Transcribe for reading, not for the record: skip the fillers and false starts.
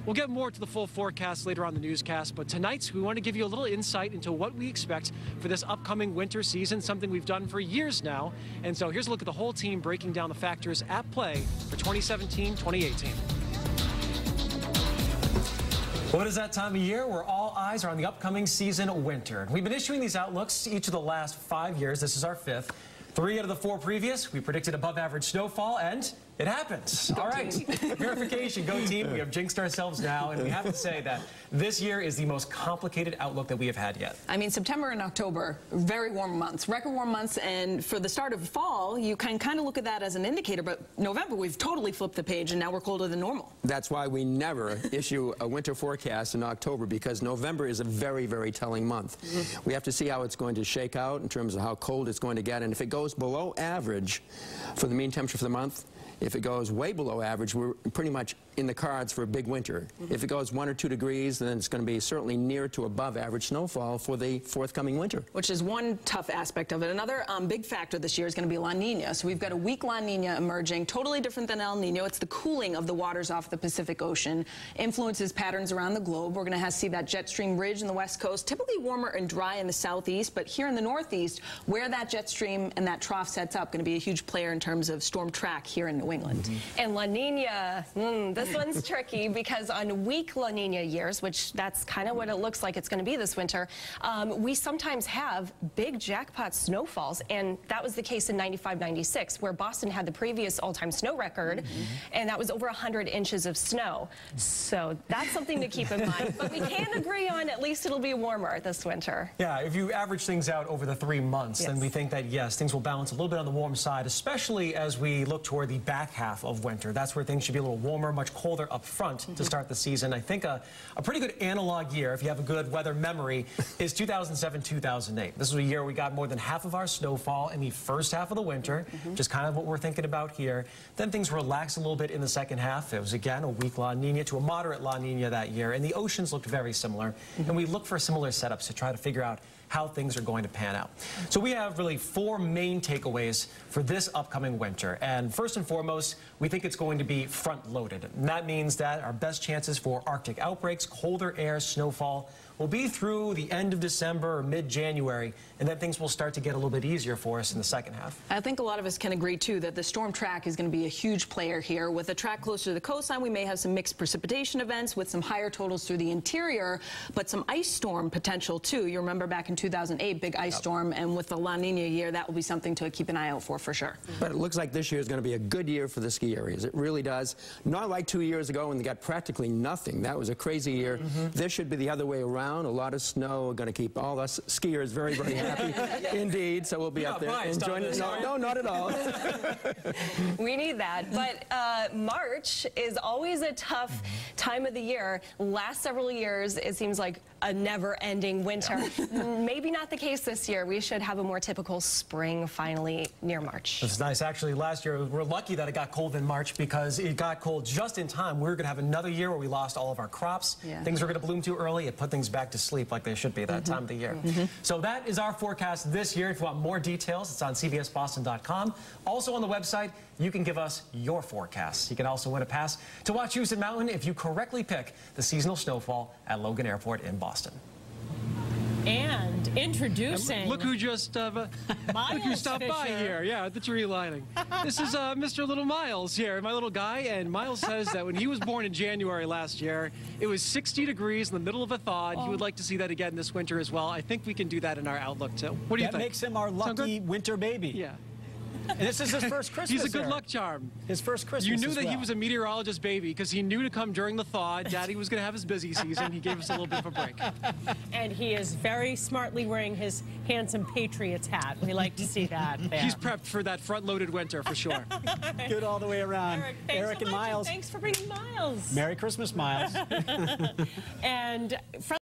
We'll get more to the full forecast later on the newscast, but tonight we want to give you a little insight into what we expect for this upcoming winter season, something we've done for years now. And so here's a look at the whole team breaking down the factors at play for 2017-2018. Well, it is that time of year where all eyes are on the upcoming season, winter. We've been issuing these outlooks each of the last 5 years. This is our 5th. 3 out of the 4 previous, we predicted above average snowfall, and it happens. All right, verification, go team. We have jinxed ourselves now, and we have to say that this year is the most complicated outlook that we have had yet. I mean, September and October, very warm months, record warm months, and for the start of fall, you can kind of look at that as an indicator, but November, we've totally flipped the page, and now we're colder than normal. That's why we never issue a winter forecast in October, because November is a very, very telling month. We have to see how it's going to shake out in terms of how cold it's going to get, and if it goes below average for the mean temperature for the month, if it goes way below average, we're pretty much in the cards for a big winter. If it goes 1 or 2 degrees, then it's going to be certainly near to above average snowfall for the forthcoming winter. Which is one tough aspect of it. Another big factor this year is going to be La Nina. So we've got a weak La Nina emerging, totally different than El Nino. It's the cooling of the waters off the Pacific Ocean, influences patterns around the globe. We're going to see that jet stream ridge in the west coast, typically warmer and dry in the southeast, but here in the northeast, where that jet stream and that trough sets up, going to be a huge player in terms of storm track here in New England. And La Nina, this one's tricky because on weak La Nina years, which that's kind of what it looks like it's going to be this winter, we sometimes have big jackpot snowfalls, and that was the case in 95-96, where Boston had the previous all-time snow record, and that was over 100 inches of snow. So that's something to keep in mind. But we can agree on at least it'll be warmer this winter. Yeah, if you average things out over the 3 months, then we think that, yes, things will balance a little bit on the warm side, especially as we look toward the back half of winter. That's where things should be a little warmer, much colder up front to start the season. I think a pretty good analog year, if you have a good weather memory, is 2007-2008. This was a year we got more than half of our snowfall in the first half of the winter, which is kind of what we're thinking about here. Then things relaxed a little bit in the second half. It was, again, a weak La Nina to a moderate La Nina that year, and the oceans looked very similar. And we look for similar setups to try to figure out how things are going to pan out. So we have really 4 main takeaways for this upcoming winter. And first and foremost, we think it's going to be front-loaded. And that means that our best chances for Arctic outbreaks, colder air, snowfall will be through the end of December or mid-January, and then things will start to get a little bit easier for us in the second half. I think a lot of us can agree, too, that the storm track is going to be a huge player here. With a track closer to the coastline, we may have some mixed precipitation events with some higher totals through the interior, but some ice storm potential, too. You remember back in 2008, big ice storm, and with the La Nina year, that will be something to keep an eye out for sure. But it looks like this year is going to be a good year for the ski areas. It really does. Not like 2 years ago when they got practically nothing. That was a crazy year. This should be the other way around. A lot of snow are going to keep all us skiers very, very happy. Indeed. So we'll be up there enjoying it. No, not at all. We need that. But March is always a tough time of the year. Last several years, it seems like a never-ending winter. Maybe not the case this year. We should have a more typical spring finally near March. It's nice. Actually, last year, we're lucky that it got cold in March because it got cold just in time. We're going to have another year where we lost all of our crops. Things were going to bloom too early. It put things back to sleep like they should be that time of the year. So that is our forecast this year. If you want more details, it's on CBSBoston.com. Also on the website, you can give us your forecasts. You can also win a pass to watch Houston Mountain if you correctly pick the seasonal snowfall at Logan Airport in Boston. And introducing... Look who just look who stopped by here. Yeah, at the tree lining. This is Mr. Little Miles here, my little guy. And Miles says that when he was born in January last year, it was 60 degrees in the middle of a thaw. And he would like to see that again this winter as well. I think we can do that in our outlook too. What do you think? That makes him our lucky winter baby. Yeah. And this is his first Christmas. He's a good luck charm. His first Christmas. You knew that he was a meteorologist baby because he knew to come during the thaw. Daddy was going to have his busy season. He gave us a little bit of a break. And he is very smartly wearing his handsome Patriots hat. We like to see that there. He's prepped for that front-loaded winter for sure. Good all the way around. Eric and Miles. Thanks for bringing Miles. Merry Christmas, Miles. And